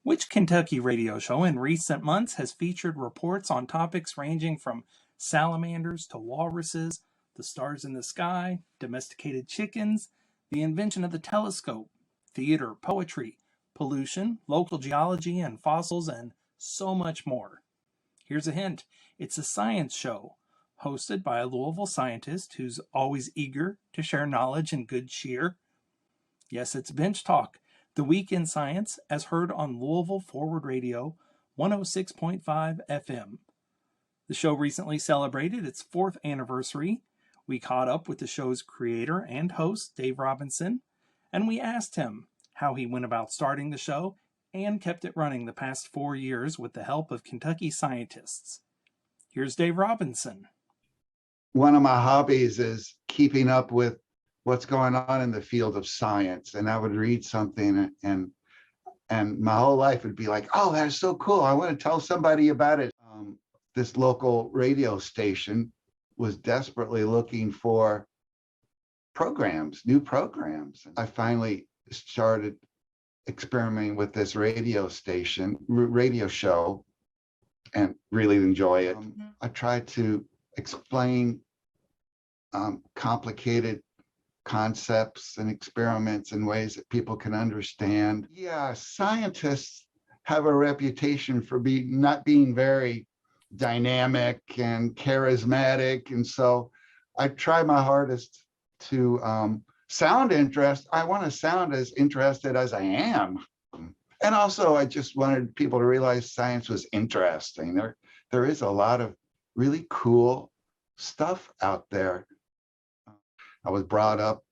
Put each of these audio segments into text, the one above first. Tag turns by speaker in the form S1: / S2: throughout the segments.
S1: Which Kentucky radio show in recent months has featured reports on topics ranging from salamanders to walruses, the stars in the sky, domesticated chickens, the invention of the telescope, theater, poetry, pollution, local geology and fossils, and so much more? Here's a hint. It's a science show hosted by a Louisville scientist who's always eager to share knowledge and good cheer. Yes, it's Bench Talk, the week in science, as heard on Louisville Forward Radio 106.5 FM. The show recently celebrated its 4th anniversary. We caught up with the show's creator and host, Dave Robinson, and we asked him how he went about starting the show and kept it running the past 4 years with the help of Kentucky scientists. Here's Dave Robinson.
S2: One of my hobbies is keeping up with what's going on in the field of science. And I would read something and my whole life would be like, oh, that's so cool. I want to tell somebody about it. This local radio station was desperately looking for programs, new programs. I finally started experimenting with this radio show, and really enjoy it. I try to explain complicated concepts and experiments in ways that people can understand. Yeah, scientists have a reputation for not being very dynamic and charismatic, and so I try my hardest to sound interested. I want to sound as interested as I am. And also, I just wanted people to realize science was interesting. There is a lot of really cool stuff out there. I was brought up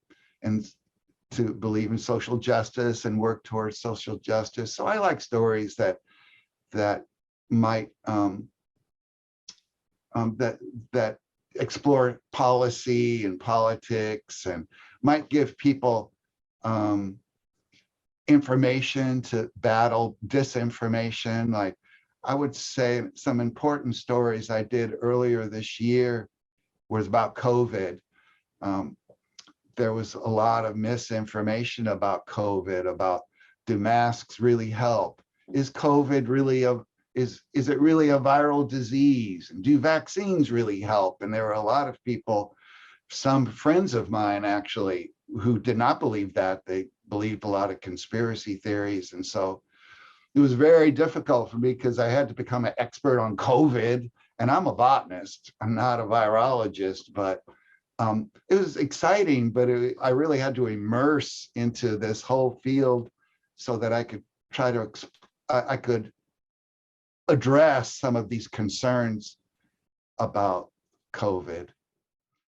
S2: to believe in social justice and work towards social justice. So I like stories that might that explore policy and politics and might give people information to battle disinformation. Like, I would say some important stories I did earlier this year was about COVID. There was a lot of misinformation about COVID, about, do masks really help? Is COVID really is it really a viral disease? And do vaccines really help? And there were a lot of people, some friends of mine actually, who did not believe that. They believed a lot of conspiracy theories. And so it was very difficult for me because I had to become an expert on COVID, and I'm a botanist. I'm not a virologist, but it was exciting, but I really had to immerse into this whole field so that I could try to, I could address some of these concerns about COVID.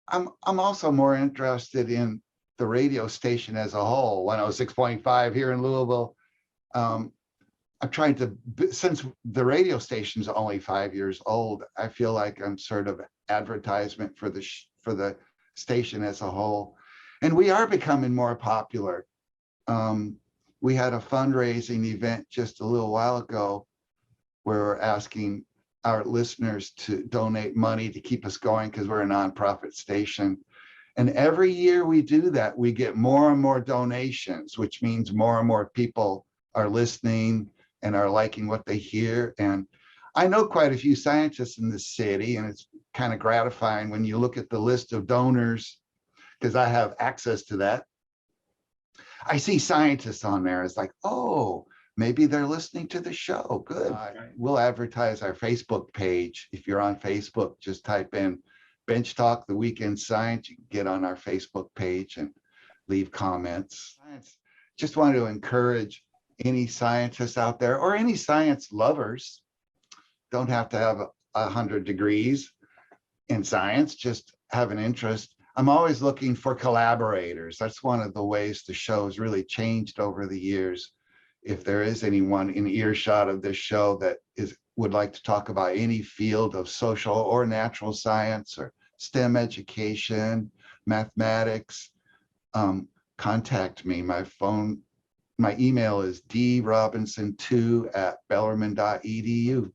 S2: I'm also more interested in the radio station as a whole. 106.5 here in Louisville. I'm trying to, since the radio station's only 5 years old, I feel like I'm sort of advertisement for the station as a whole. And we are becoming more popular. We had a fundraising event just a little while ago where we're asking our listeners to donate money to keep us going because we're a nonprofit station. And every year we do that, we get more and more donations, which means more and more people are listening and are liking what they hear. And I know quite a few scientists in this city, and it's kind of gratifying when you look at the list of donors, because I have access to that. I see scientists on there. It's like, oh, maybe they're listening to the show. Good. We'll advertise our Facebook page. If you're on Facebook, just type in Bench Talk, the Weekend Science. You can get on our Facebook page and leave comments. Just wanted to encourage any scientists out there, or any science lovers. Don't have to have 100 degrees in science, just have an interest. I'm always looking for collaborators. That's one of the ways the show has really changed over the years. If there is anyone in earshot of this show that would like to talk about any field of social or natural science or STEM education, mathematics, contact me. My email is drobinson2@bellarmine.edu.